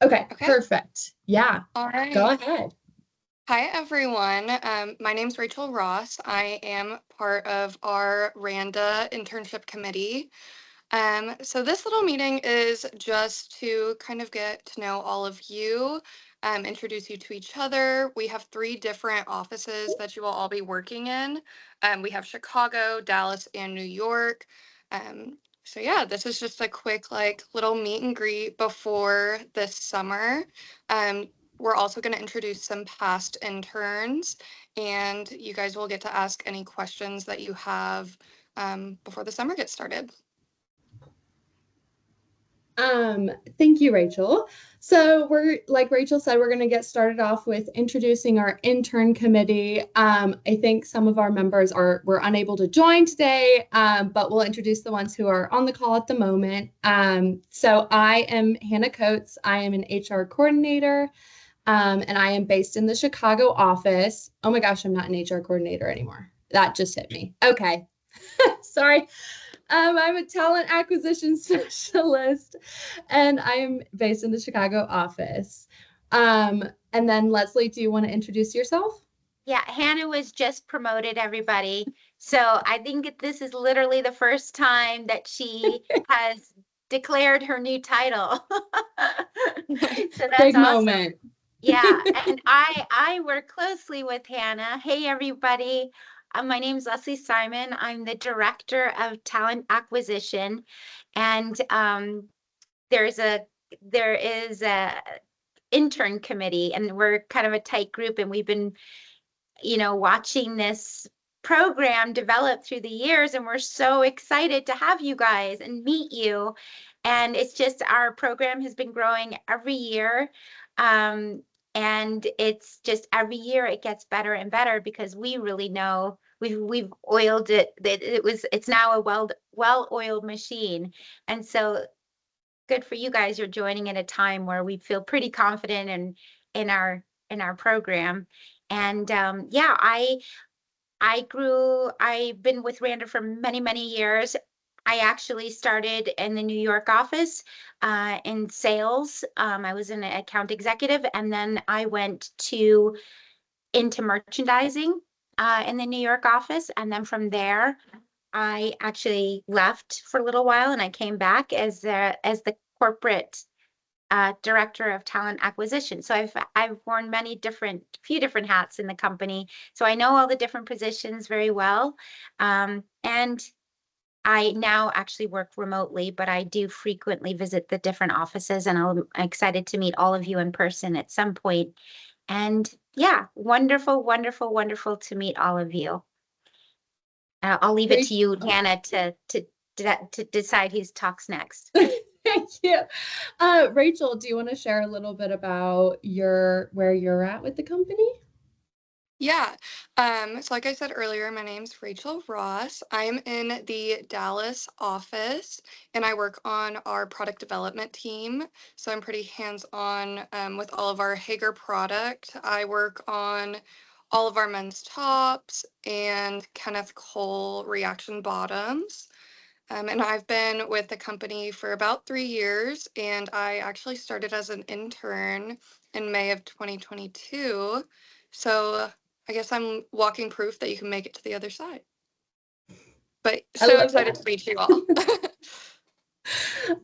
Okay, Okay. perfect. Yeah, All go right. ahead. Hi, everyone. My name's Rachel Ross. I am part of our RANDA internship committee. So this little meeting is just to kind of get to know all of you, introduce you to each other. We have three different offices that you will all be working in. We have Chicago, Dallas, and New York. So yeah, this is just a quick like little meet and greet before this summer. Um, we're also going to introduce some past interns, and you guys will get to ask any questions that you have before the summer gets started. Um, Thank you, Rachel. So we're like Rachel said, we're going to get started off with introducing our intern committee. I think some of our members were unable to join today, but we'll introduce the ones who are on the call at the moment. So I am Hannah Coates. I am an HR coordinator, and I am based in the Chicago office. Oh my gosh, I'm not an HR coordinator anymore. That just hit me. Okay, sorry. I'm a talent acquisition specialist, and I am based in the Chicago office. Um, and then Leslie, do you want to introduce yourself? Yeah, Hannah was just promoted, everybody. So I think this is literally the first time that she has declared her new title. So that's Big awesome. moment. Yeah, and I work closely with Hannah. Hey, everybody. My name's Leslie Simon. I'm the Director of Talent Acquisition, and there's a there is a intern committee, and we're kind of a tight group, and we've been watching this program develop through the years, and we're so excited to have you guys and meet you. And it's just our program has been growing every year. Um, and it's just every year it gets better and better because we really know we've oiled it. It's now a well-oiled machine. And so good for you guys. You're joining at a time where we feel pretty confident in our program. And yeah, I've been with Randa for many, many years. I actually started in the New York office in sales. I was an account executive, and then I went to into merchandising in the New York office. And then from there, I actually left for a little while, and I came back as the corporate director of talent acquisition. So I've worn few different hats in the company. So I know all the different positions very well. And I now actually work remotely, but I do frequently visit the different offices, and I'm excited to meet all of you in person at some point. And yeah, wonderful, wonderful, wonderful to meet all of you. I'll leave it to you, Rachel. Hannah, to decide who talks next. Thank you. Rachel, do you want to share a little bit about where you're at with the company? Yeah. So like I said earlier, my name's Rachel Ross. I'm in the Dallas office and I work on our product development team. So I'm pretty hands-on with all of our Hager product. I work on all of our men's tops and Kenneth Cole reaction bottoms. And I've been with the company for about 3 years, and I actually started as an intern in May of 2022. So I guess I'm walking proof that you can make it to the other side. But I so love excited to that. meet you all.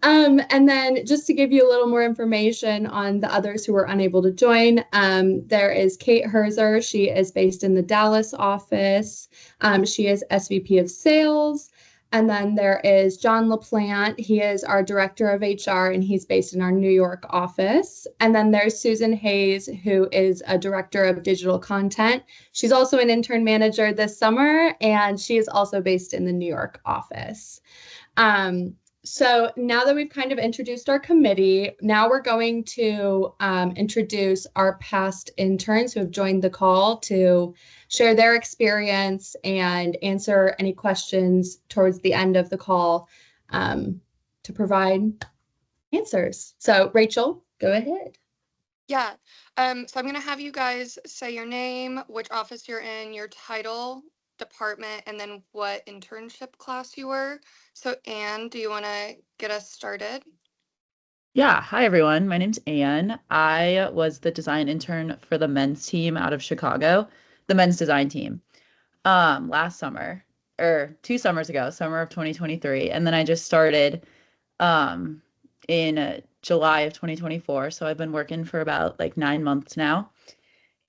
And then just to give you a little more information on the others who were unable to join, there is Kate Herzer. She is based in the Dallas office. She is SVP of Sales. And then there is John LaPlante. He is our director of HR, and he's based in our New York office. And then there's Susan Hayes, who is a director of digital content. She's also an intern manager this summer, and she is also based in the New York office. Um, so now that we've kind of introduced our committee, now we're going to introduce our past interns who have joined the call to share their experience and answer any questions towards the end of the call um, to provide answers. So, Rachel, go ahead. Yeah. So I'm going to have you guys say your name, which office you're in, your title, department, and then what internship class you were. So, Anne, do you want to get us started? Yeah, hi everyone. My name's Anne. I was the design intern for the men's team out of Chicago, the men's design team, last summer or 2 summers ago, summer of 2023. And then I just started um in July of 2024. So I've been working for about like 9 months now.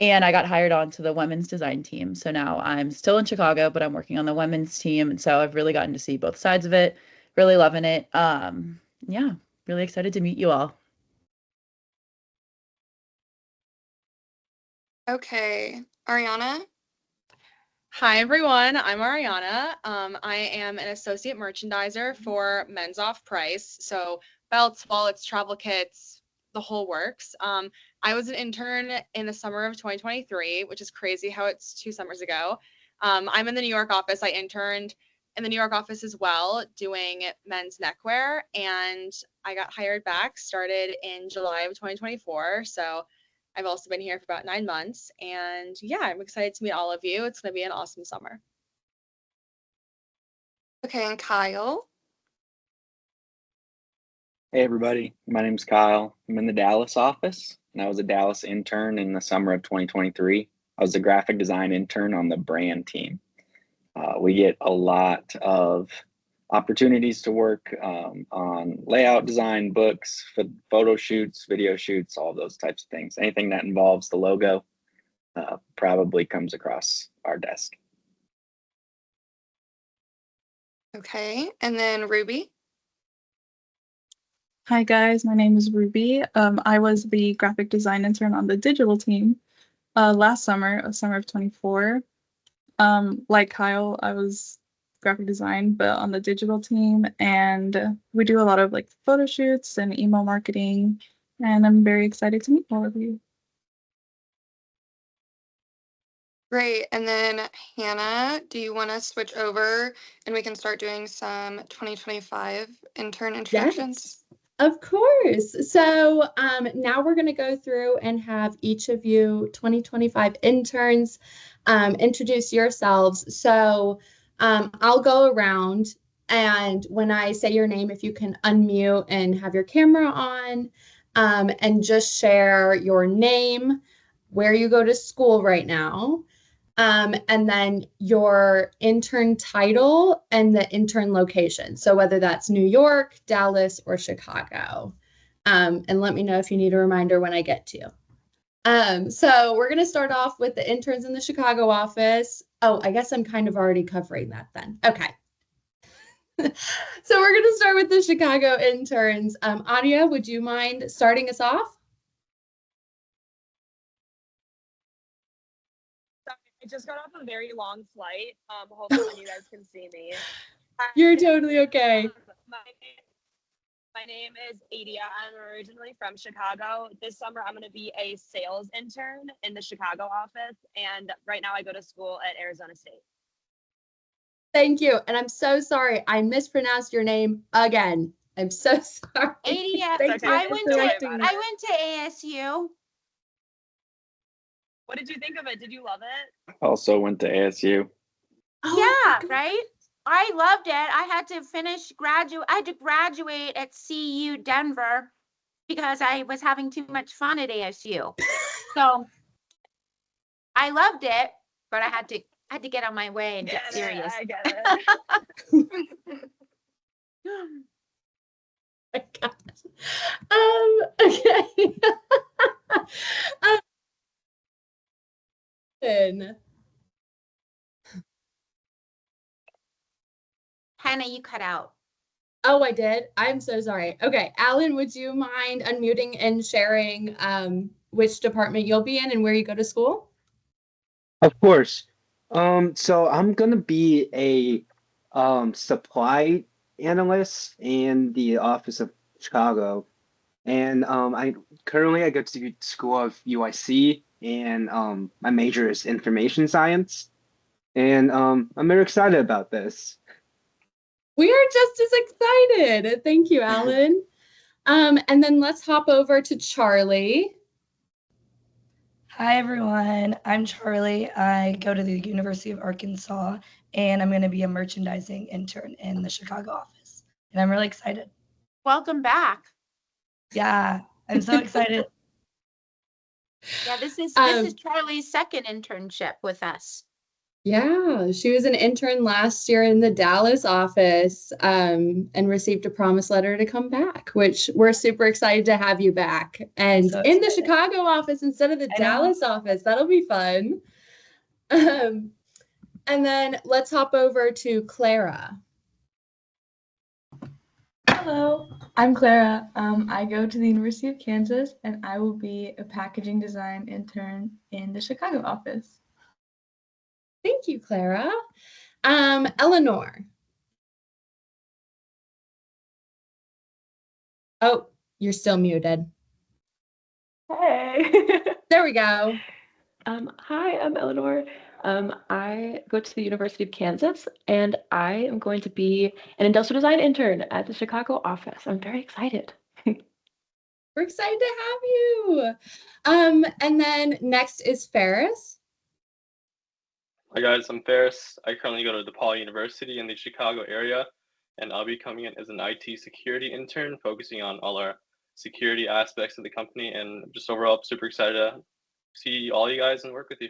And I got hired on to the women's design team. So now I'm still in Chicago, but I'm working on the women's team. And so I've really gotten to see both sides of it, really loving it. Yeah, really excited to meet you all. Okay, Ariana? Hi everyone, I'm Ariana. I am an associate merchandiser for Men's Off Price. So belts, wallets, travel kits, the whole works. I was an intern in the summer of 2023, which is crazy how it's 2 summers ago. I'm in the New York office. I interned in the New York office as well, doing men's neckwear, and I got hired back, started in July of 2024. So I've also been here for about 9 months, and yeah, I'm excited to meet all of you. It's going to be an awesome summer. Okay, and Kyle? Hey everybody, my name's Kyle. I'm in the Dallas office, and I was a Dallas intern in the summer of 2023. I was a graphic design intern on the brand team. We get a lot of opportunities to work on layout design, books, photo shoots, video shoots, all those types of things. Anything that involves the logo probably comes across our desk. Okay, and then Ruby? Hi guys, my name is Ruby. I was the graphic design intern on the digital team last summer, summer of 24. Like Kyle, I was graphic design, but on the digital team, and we do a lot of like photo shoots and email marketing, and I'm very excited to meet all of you. Great, and then Hannah, do you want to switch over and we can start doing some 2025 intern introductions? Yes, of course. So now we're going to go through and have each of you 2025 interns introduce yourselves. So I'll go around, and when I say your name, if you can unmute and have your camera on, and just share your name, where you go to school right now, and then your intern title and the intern location. So whether that's New York, Dallas, or Chicago. And let me know if you need a reminder when I get to you. So we're going to start off with the interns in the Chicago office. Oh, I guess I'm kind of already covering that then. Okay. So we're going to start with the Chicago interns. Adia, would you mind starting us off? I just got off a very long flight. Hopefully you guys can see me. You're totally okay. My name is Adia. I'm originally from Chicago. This summer, I'm going to be a sales intern in the Chicago office. And right now, I go to school at Arizona State. Thank you. And I'm so sorry. I mispronounced your name again. I'm so sorry. Adia, Thank you I for went correcting me. I went to ASU. What did you think of it? Did you love it? Also went to ASU. Yeah, right? I loved it. I had to graduate at CU Denver because I was having too much fun at ASU. So I loved it, but I had to get on my way and get serious. I get it. My gosh. Okay. Um, Hannah, you cut out. oh, I did. I'm so sorry. Okay, Alan, would you mind unmuting and sharing which department you'll be in and where you go to school? Of course. So I'm gonna be a supply analyst in the office of Chicago, and I go to school of UIC, and my major is information science, and I'm very excited about this. We are just as excited. Thank you, Alan. And then let's hop over to Charlie. Hi everyone, I'm Charlie. I go to the University of Arkansas and I'm going to be a merchandising intern in the Chicago office. And I'm really excited. Welcome back. Yeah, I'm so excited. Yeah, this is Um, Charlie's second internship with us. Yeah, she was an intern last year in the Dallas office, and received a promise letter to come back, which we're super excited to have you back. And So in the excited. Chicago office instead of the I know. Dallas office. That'll be fun. And then let's hop over to Clara. Hello, I'm Clara. I go to the University of Kansas and I will be a packaging design intern in the Chicago office. Thank you, Clara. Eleanor. Oh, you're still muted. Hey. There we go. Hi, I'm Eleanor. I go to the University of Kansas and I am going to be an industrial design intern at the Chicago office. I'm very excited. We're excited to have you. And then next is Ferris. Hi guys, I'm Ferris. I currently go to DePaul University in the Chicago area, and I'll be coming in as an IT security intern, focusing on all our security aspects of the company, and just overall super excited to see all you guys and work with you.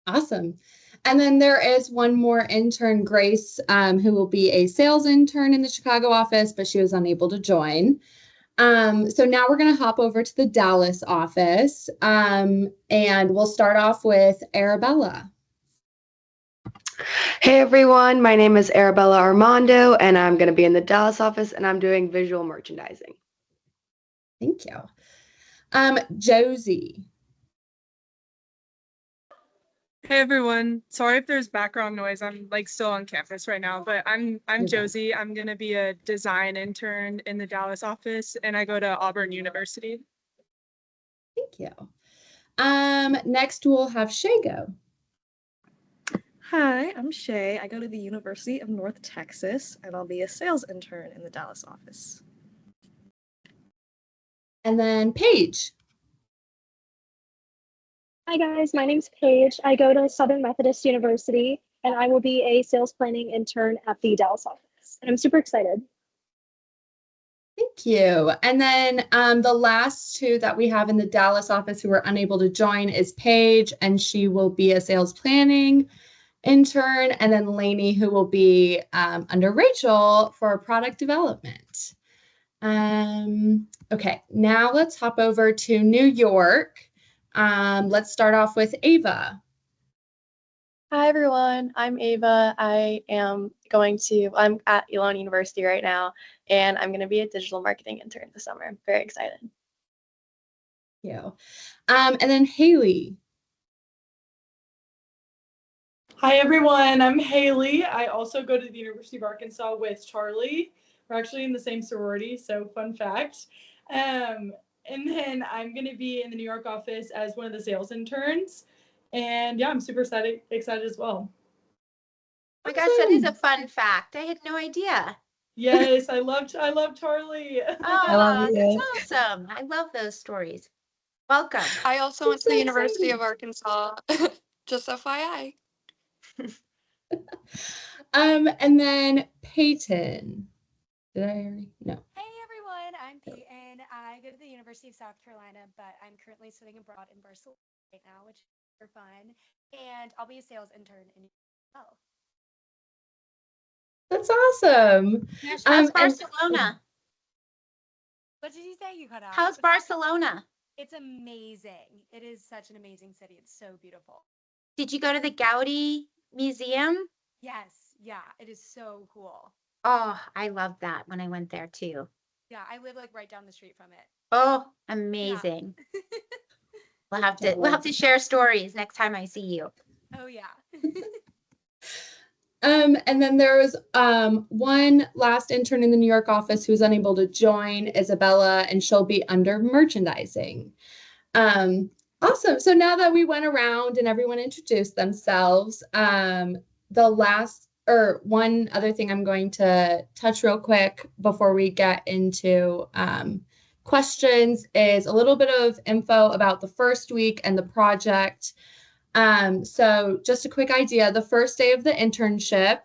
Awesome. And then there is one more intern, Grace, who will be a sales intern in the Chicago office, but she was unable to join. So now we're going to hop over to the Dallas office, and we'll start off with Arabella. Hey everyone, my name is Arabella Armando and I'm going to be in the Dallas office and I'm doing visual merchandising. Thank you. Josie. Hey everyone, sorry if there's background noise. I'm like still on campus right now, but I'm Josie. I'm gonna be a design intern in the Dallas office and I go to Auburn University. Thank you. Next we'll have Shay go. Hi, I'm Shay. I go to the University of North Texas and I'll be a sales intern in the Dallas office. And then Paige. Hi guys, my name's Paige. I go to Southern Methodist University and I will be a sales planning intern at the Dallas office. And I'm super excited. Thank you. And then the last two that we have in the Dallas office who were unable to join is Paige, and she will be a sales planning intern, and then Lainey, who will be under Rachel for product development. Okay, now let's hop over to New York. Let's start off with Ava. Hi everyone, I'm Ava. I'm at Elon University right now, and I'm going to be a digital marketing intern this summer. I'm very excited. Thank you. And then Haley. Hi everyone, I'm Haley. I also go to the University of Arkansas with Charlie. We're actually in the same sorority, so fun fact. And then I'm going to be in the New York office as one of the sales interns. And yeah, I'm super excited as well. Oh my gosh, that is a fun fact. I had no idea. Yes, I love Charlie. I love you. That's awesome. I love those stories. Welcome. I also went to the University of Arkansas. Just FYI. And then Peyton. Did I already? No. Hey everyone, I'm Peyton. I go to the University of South Carolina, but I'm currently studying abroad in Barcelona right now, which is super fun. And I'll be a sales intern in well. That's awesome. How's Barcelona? What did you say? You cut out. How's Barcelona? It's amazing. It is such an amazing city. It's so beautiful. Did you go to the Gaudi Museum? Yes. Yeah. It is so cool. Oh, I loved that when I went there too. Yeah, I live like right down the street from it. Oh, amazing. Yeah. We'll have to share stories next time I see you. Oh yeah. And then there was one last intern in the New York office who was unable to join, Isabella, and she'll be under merchandising. Awesome. So now that we went around and everyone introduced themselves, one other thing I'm going to touch real quick before we get into questions is a little bit of info about the first week and the project. So just a quick idea, the first day of the internship,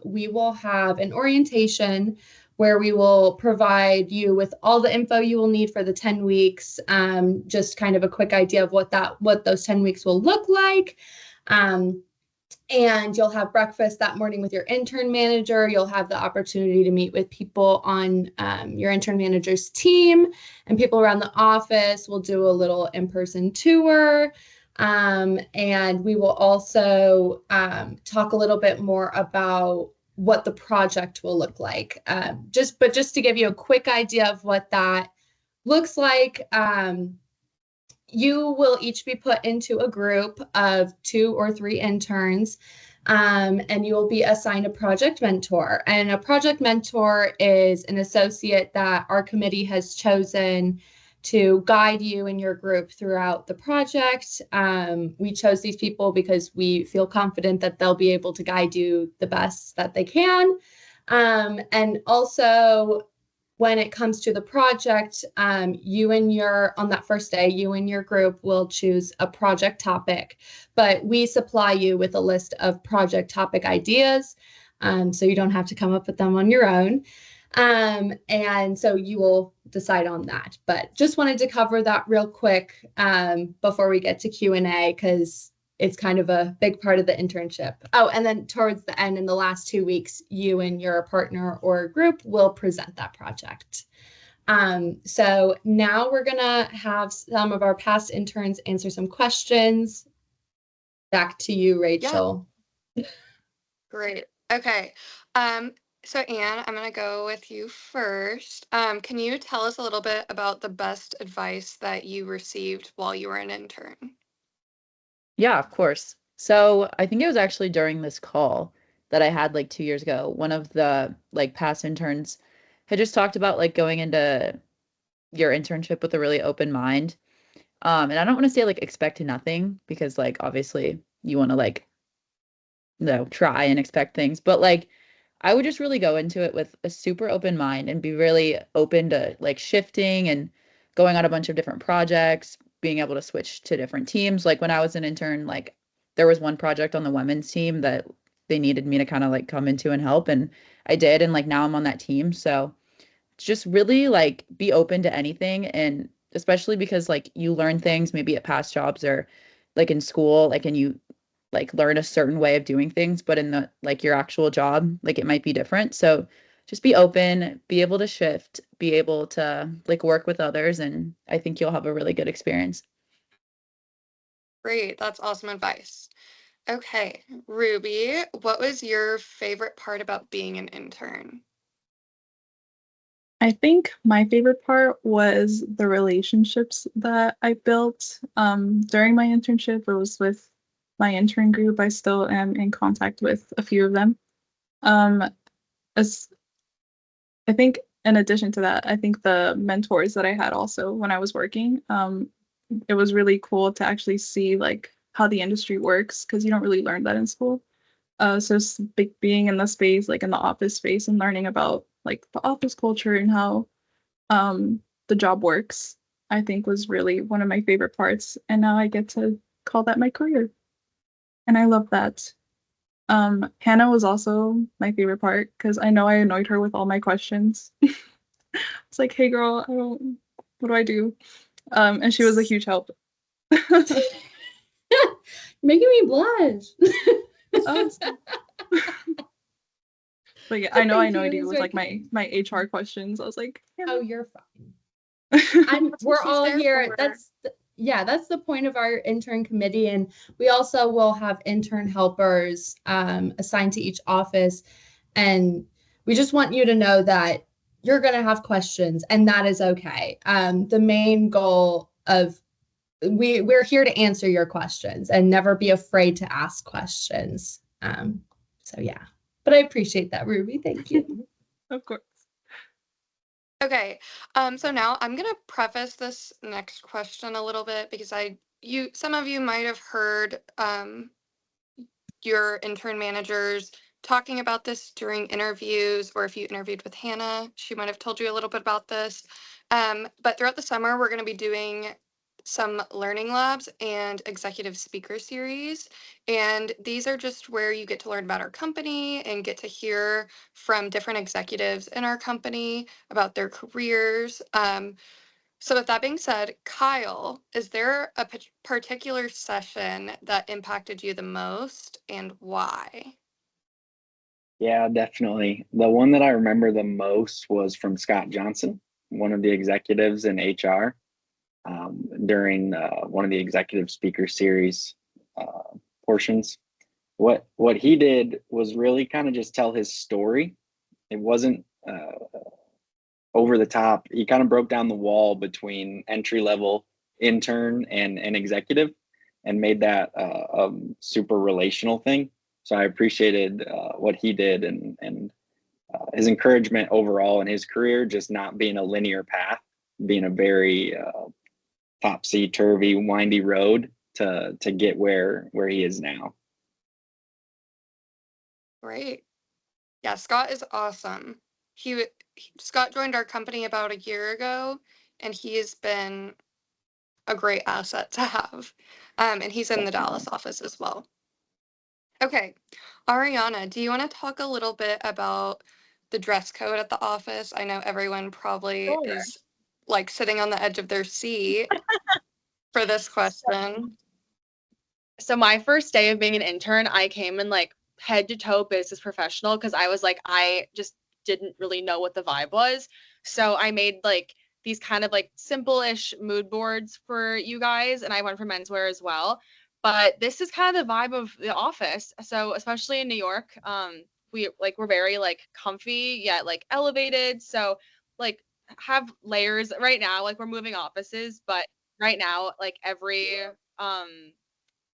we will have an orientation where we will provide you with all the info you will need for the 10 weeks, just kind of a quick idea of what those 10 weeks will look like. And you'll have breakfast that morning with your intern manager. You'll have the opportunity to meet with people on your intern manager's team and people around the office. We'll do a little in-person tour. And we will also talk a little bit more about what the project will look like. Just to give you a quick idea of what that looks like, you will each be put into a group of 2 or 3 interns, and you will be assigned a project mentor. And a project mentor is an associate that our committee has chosen to guide you and your group throughout the project. We chose these people because we feel confident that they'll be able to guide you the best that they can. And also, when it comes to the project, on that first day, you and your group will choose a project topic, but we supply you with a list of project topic ideas, so you don't have to come up with them on your own. And so you will decide on that. But just wanted to cover that real quick before we get to Q&A, because it's kind of a big part of the internship. Oh, and then towards the end, in the last 2 weeks, you and your partner or group will present that project. So now we're gonna have some of our past interns answer some questions. Back to you, Rachel. Yeah. Great. Okay. So Anne, I'm gonna go with you first. Can you tell us a little bit about the best advice that you received while you were an intern? Yeah, of course. So I think it was actually during this call that I had like 2 years ago. One of the like past interns had just talked about like going into your internship with a really open mind. And I don't want to say like expect nothing, because like obviously you want to like, try and expect things, but like I would just really go into it with a super open mind and be really open to like shifting and going on a bunch of different projects, being able to switch to different teams. Like when I was an intern, like there was one project on the women's team that they needed me to kind of like come into and help, and I did, and like now I'm on that team. So just really like be open to anything, and especially because like you learn things maybe at past jobs or like in school, like, and you like learn a certain way of doing things, but in the like your actual job, like it might be different. So just be open, be able to shift, be able to like work with others, and I think you'll have a really good experience. Great. That's awesome advice. Okay, Ruby, what was your favorite part about being an intern? I think my favorite part was the relationships that I built during my internship. It was with my intern group. I still am in contact with a few of them. As I think in addition to that, I think the mentors that I had also when I was working, it was really cool to actually see like how the industry works, because you don't really learn that in school. So being in the space, like in the office space, and learning about like the office culture and how the job works, I think was really one of my favorite parts. And now I get to call that my career. And I love that. Hannah was also my favorite part because I know I annoyed her with all my questions. It's like, hey girl, what do I do? And she was a huge help. Making me blush. But yeah, I know I Thank you. annoyed It you was with like very my HR questions. I was like, Oh, you're fine. We're she's all there here. for. That's the point of our intern committee. And we also will have intern helpers assigned to each office. And we just want you to know that you're going to have questions, and that is okay. The main goal of we're here to answer your questions, and never be afraid to ask questions. So yeah, but I appreciate that, Ruby. Thank you. Of course. Okay, so now I'm gonna preface this next question a little bit because some of you might have heard your intern managers talking about this during interviews, or if you interviewed with Hannah, she might have told you a little bit about this. But throughout the summer, we're gonna be doing some learning labs and executive speaker series. And these are just where you get to learn about our company and get to hear from different executives in our company about their careers. So with that being said, Kyle, is there a particular session that impacted you the most and why? Yeah, definitely. The one that I remember the most was from Scott Johnson, one of the executives in HR, during one of the executive speaker series portions. What he did was really kind of just tell his story. It wasn't over the top. He kind of broke down the wall between entry level intern and an executive, and made that a super relational thing. So I appreciated what he did, and his encouragement overall in his career, just not being a linear path, being a very topsy turvy, windy road to get where he is now. Great. Yeah, Scott is awesome. Scott joined our company about a year ago, and he has been a great asset to have. And he's in the Dallas office as well. Okay, Ariana, do you want to talk a little bit about the dress code at the office? I know everyone probably is like sitting on the edge of their seat for this question. So my first day of being an intern, I came in like head to toe business professional because I was like, I just didn't really know what the vibe was. So I made like these kind of like simple-ish mood boards for you guys, and I went for menswear as well. But this is kind of the vibe of the office. So especially in New York, we're very like comfy yet like elevated. So like have layers right now, like we're moving offices, but right now, like every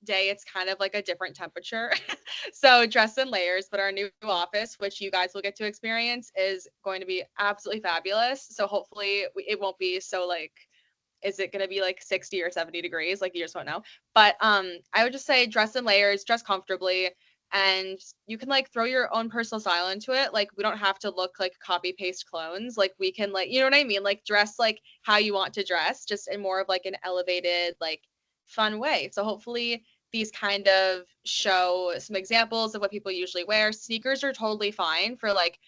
day it's kind of like a different temperature. So dress in layers, but our new office, which you guys will get to experience, is going to be absolutely fabulous. So hopefully it won't be so like, is it going to be like 60 or 70 degrees? Like you just won't know. But I would just say dress in layers, dress comfortably, and you can like throw your own personal style into it. Like we don't have to look like copy paste clones. Like we can like, you know what I mean? Like dress like how you want to dress, just in more of like an elevated, like fun way. So hopefully these kind of show some examples of what people usually wear. Sneakers are totally fine for like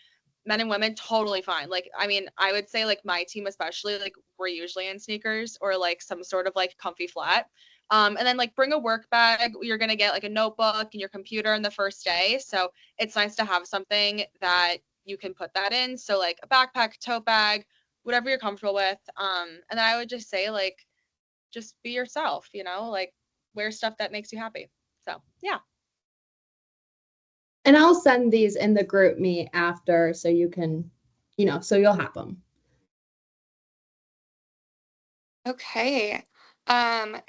men and women, totally fine. Like, I mean, I would say like my team especially, like we're usually in sneakers or like some sort of like comfy flat. And then like bring a work bag. You're gonna get like a notebook and your computer on the first day. So it's nice to have something that you can put that in. So like a backpack, tote bag, whatever you're comfortable with. And then I would just say like just be yourself, you know, like wear stuff that makes you happy. So yeah. And I'll send these in the group me after so you can, so you'll have them. Okay. Hannah,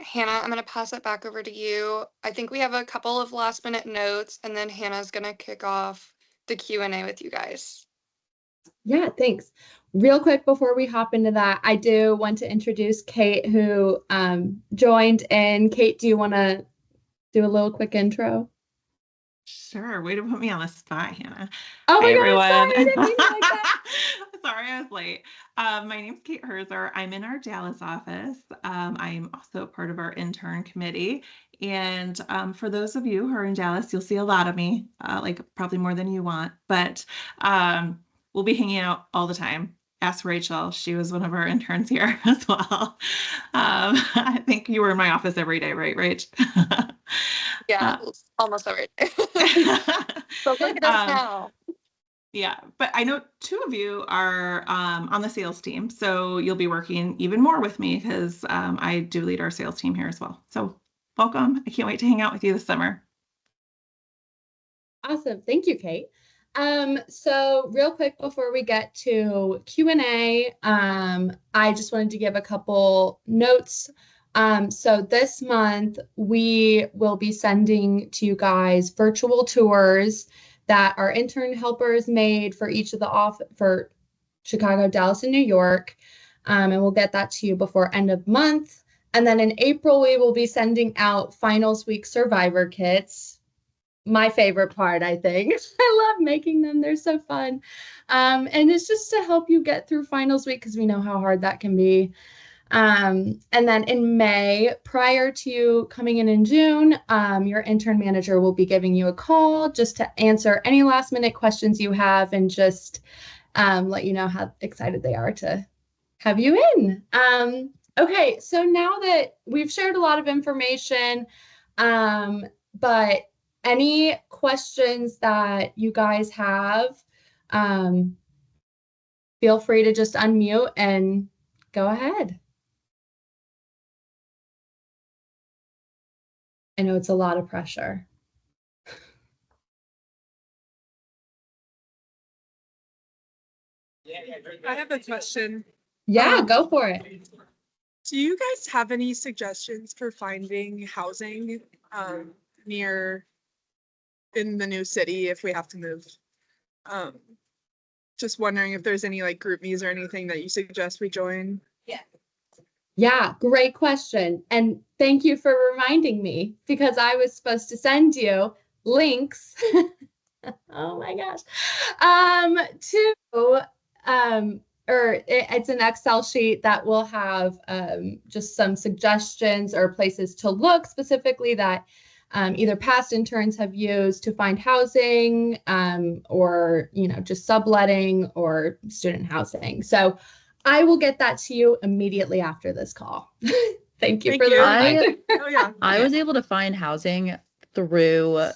I'm gonna pass it back over to you. I think we have a couple of last minute notes, and then Hannah's gonna kick off the Q&A with you guys. Yeah, thanks. Real quick before we hop into that, I do want to introduce Kate, who joined in. Kate, do you want to do a little quick intro? Sure. Way to put me on the spot, Hannah. Oh my Hi, God, everyone. I'm sorry. I didn't mean it like that. Sorry, I was late. My name's Kate Herzer. I'm in our Dallas office. I'm also part of our intern committee. And for those of you who are in Dallas, you'll see a lot of me, like probably more than you want. But we'll be hanging out all the time. Ask Rachel. She was one of our interns here as well. I think you were in my office every day, right, Rach? Yeah, almost every day. So look at us now. Yeah, but I know two of you are on the sales team, so you'll be working even more with me because I do lead our sales team here as well. So welcome. I can't wait to hang out with you this summer. Awesome. Thank you, Kate. So real quick before we get to Q&A, I just wanted to give a couple notes. So this month we will be sending to you guys virtual tours that our intern helpers made for each of the for Chicago, Dallas, and New York. And we'll get that to you before end of month. And then in April, we will be sending out finals week survivor kits. My favorite part, I think. I love making them. They're so fun. And it's just to help you get through finals week because we know how hard that can be. And then in May, prior to coming in June, your intern manager will be giving you a call just to answer any last minute questions you have and just let you know how excited they are to have you in. Okay, so now that we've shared a lot of information, but any questions that you guys have, feel free to just unmute and go ahead. I know it's a lot of pressure. I have a question. Yeah, go for it. Do you guys have any suggestions for finding housing near in the new city if we have to move? Just wondering if there's any like group me's or anything that you suggest we join. Yeah, great question. And thank you for reminding me because I was supposed to send you links. Oh my gosh. It's an Excel sheet that will have just some suggestions or places to look specifically that either past interns have used to find housing or, just subletting or student housing. So I will get that to you immediately after this call. Thank you for the reminder. Oh yeah. I was able to find housing through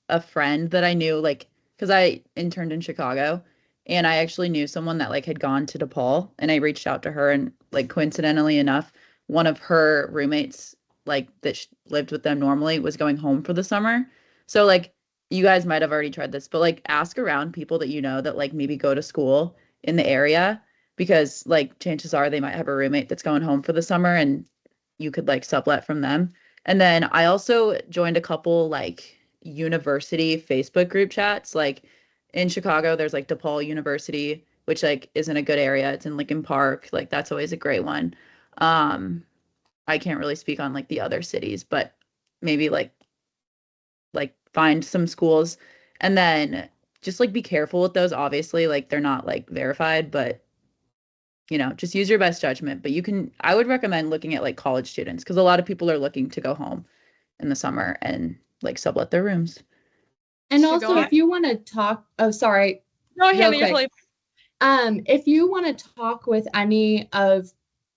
a friend that I knew, like, because I interned in Chicago, and I actually knew someone that like had gone to DePaul, and I reached out to her, and like coincidentally enough, one of her roommates, like that lived with them normally, was going home for the summer. So like, you guys might have already tried this, but like ask around people that you know that like maybe go to school in the area, because like chances are they might have a roommate that's going home for the summer, and you could like sublet from them. And then I also joined a couple like university Facebook group chats. Like in Chicago, there's like DePaul University, which like isn't a good area. It's in Lincoln Park. Like that's always a great one. I can't really speak on like the other cities, but maybe like find some schools and then just like be careful with those. Obviously, like they're not like verified, but just use your best judgment. But I would recommend looking at like college students because a lot of people are looking to go home in the summer and like sublet their rooms. And also, if you want to talk, oh, sorry. No, Hannah, real you're quick. totally. If you want to talk with any of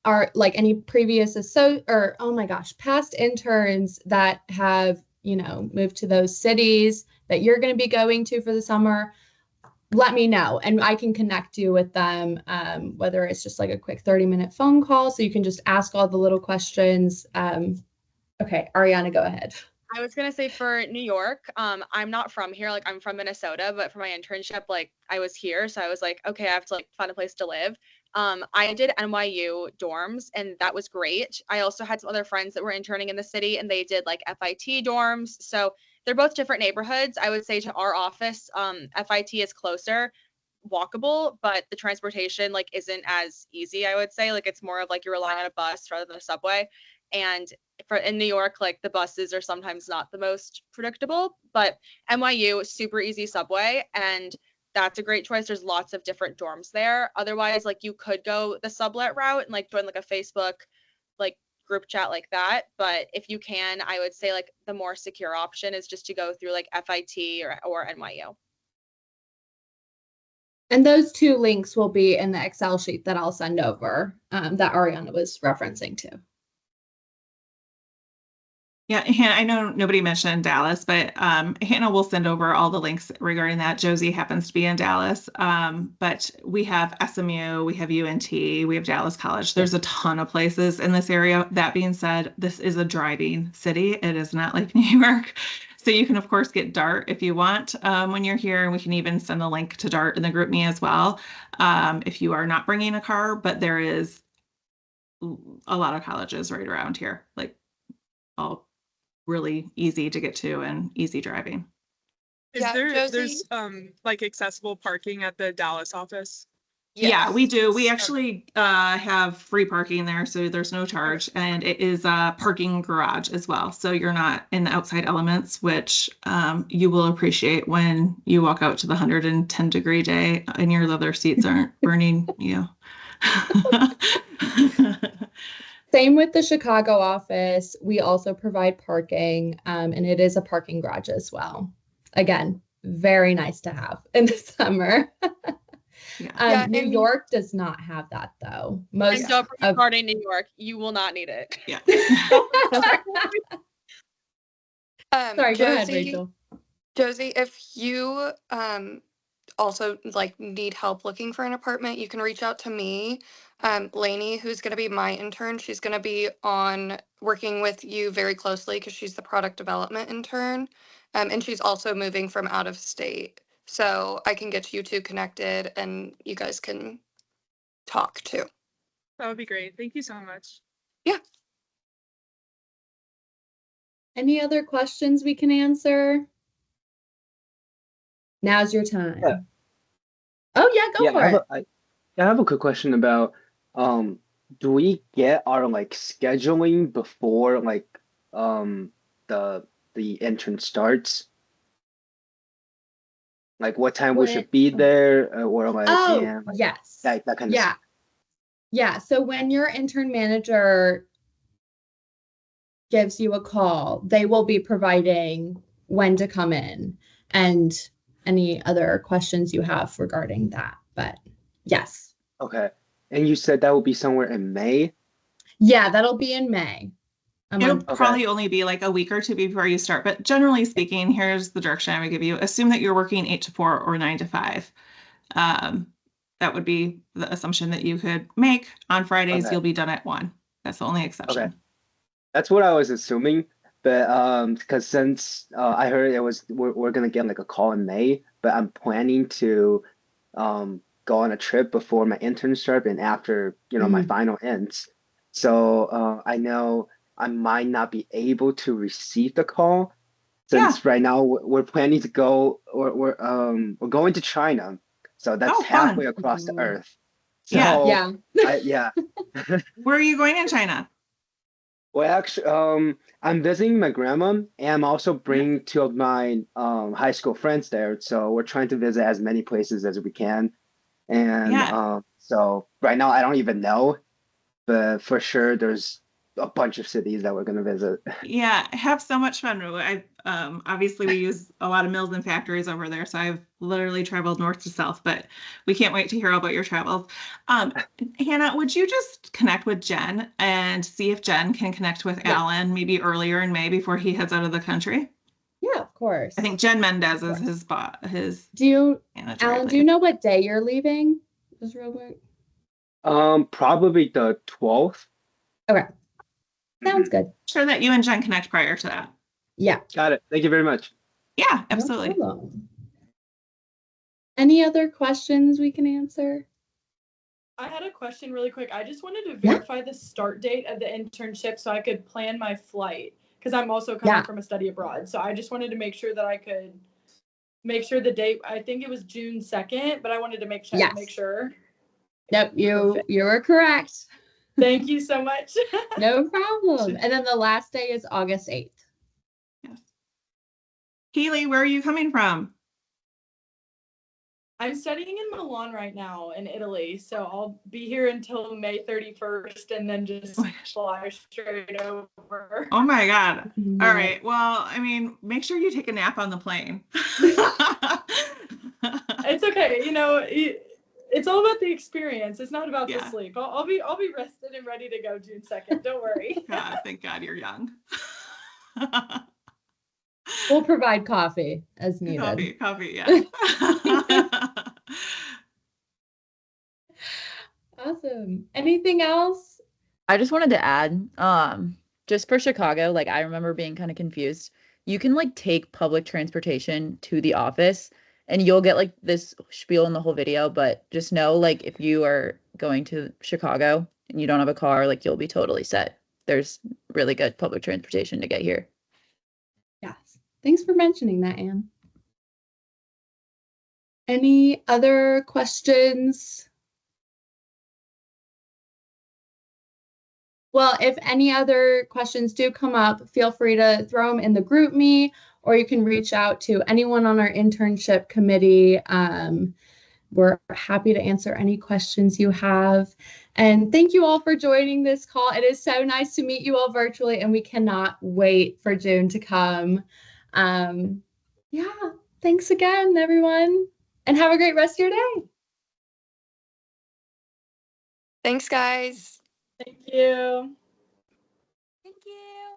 any previous past interns that have, moved to those cities that you're going to be going to for the summer, let me know and I can connect you with them, whether it's just like a quick 30-minute phone call so you can just ask all the little questions. Okay, Ariana, go ahead. I was gonna say for New York, I'm not from here, like I'm from Minnesota, but for my internship, like I was here, so I was like, okay, I have to like find a place to live. I did NYU dorms, and that was great. I also had some other friends that were interning in the city, and they did like FIT dorms. So they're both different neighborhoods. I would say to our office, FIT is closer, walkable, but the transportation like isn't as easy. I would say like it's more of like you're relying on a bus rather than a subway. And for in New York, like the buses are sometimes not the most predictable, but NYU super easy subway, and that's a great choice. There's lots of different dorms there. Otherwise, like you could go the sublet route and like join like a Facebook like group chat like that. But if you can, I would say like the more secure option is just to go through like FIT or NYU. And those two links will be in the Excel sheet that I'll send over that Ariana was referencing to. Yeah, I know nobody mentioned Dallas, but Hannah will send over all the links regarding that. Josie happens to be in Dallas, but we have SMU, we have UNT, we have Dallas College. There's a ton of places in this area. That being said, this is a driving city. It is not like New York. So you can, of course, get DART if you want when you're here. And we can even send the link to DART in the group me as well if you are not bringing a car. But there is a lot of colleges right around here, like all really easy to get to and easy driving. There's like accessible parking at the Dallas office? Yes. Yeah, we do. We actually have free parking there, so there's no charge, and it is a parking garage as well. So you're not in the outside elements, which you will appreciate when you walk out to the 110-degree day and your leather seats aren't burning you. Same with the Chicago office. We also provide parking, and it is a parking garage as well. Again, very nice to have in the summer. Yeah, New and York does not have that though. and Most don't bring a of card in New York. You will not need it. Yeah. Sorry, go ahead, Josie, Rachel. Josie, if you also like need help looking for an apartment, you can reach out to me. Lainey, who's going to be my intern, she's going to be on working with you very closely because she's the product development intern. And she's also moving from out of state. So I can get you two connected and you guys can talk too. That would be great. Thank you so much. Yeah. Any other questions we can answer? Now's your time. Yeah. Oh yeah, go for it. I have a quick question about do we get our like scheduling before like the intern starts? Like what time we should be there or like and like Yes. that kind of stuff. Yeah. So when your intern manager gives you a call, they will be providing when to come in and any other questions you have regarding that. But yes. Okay. And you said that will be somewhere in May? Yeah, that'll be in May. It'll probably only be like a week or two before you start. But generally speaking, here's the direction I would give you. Assume that you're working 8 to 4 or 9 to 5. That would be the assumption that you could make. On Fridays, Okay. you'll be done at 1. That's the only exception. Okay. That's what I was assuming. But because since I heard it was we're gonna get like a call in May, but I'm planning to go on a trip before my intern start and after my final ends. So I know I might not be able to receive the call since right now we're planning to go or we're going to China. So that's halfway across the earth. So yeah. Where are you going in China? Well, actually, I'm visiting my grandma, and I'm also bringing two of my high school friends there. So we're trying to visit as many places as we can. And so right now, I don't even know, but for sure, there's a bunch of cities that we're going to visit. Yeah, have so much fun. Obviously we use a lot of mills and factories over there, so I've literally traveled north to south, but we can't wait to hear all about your travels. Hannah, would you just connect with Jen and see if Jen can connect with Alan maybe earlier in May before he heads out of the country? Yeah, of course. I think Jen Mendez is his manager, Alan, do you know what day you're leaving? Just real quick. Probably the 12th. Okay. Sounds good. Sure that you and Jen connect prior to that. Yeah. Got it. Thank you very much. Yeah, absolutely. No Any other questions we can answer? I had a question really quick. I just wanted to verify the start date of the internship so I could plan my flight because I'm also coming from a study abroad. So I just wanted to make sure that I could make sure the date. I think it was June 2nd, but I wanted to make sure. Nope, you were correct. Thank you so much. No problem. And then the last day is August 8th. Yes. Keely, where are you coming from? I'm studying in Milan right now in Italy. So I'll be here until May 31st and then just fly straight over. Oh my God. All right. Well, I mean, make sure you take a nap on the plane. It's okay. It's all about the experience. It's not about the sleep. I'll be rested and ready to go June 2nd. Don't worry. God, thank God you're young. We'll provide coffee as needed. Coffee, yeah. Awesome. Anything else? I just wanted to add, just for Chicago, like I remember being kind of confused. You can like take public transportation to the office and you'll get like this spiel in the whole video, but just know like if you are going to Chicago and you don't have a car, like you'll be totally set. There's really good public transportation to get here. Yes. Thanks for mentioning that, Anne. Any other questions? Well, if any other questions do come up, feel free to throw them in the group me, or you can reach out to anyone on our internship committee. we're happy to answer any questions you have. And thank you all for joining this call. It is so nice to meet you all virtually, and we cannot wait for June to come. Yeah, thanks again, everyone, and have a great rest of your day. Thanks, guys. Thank you. Thank you.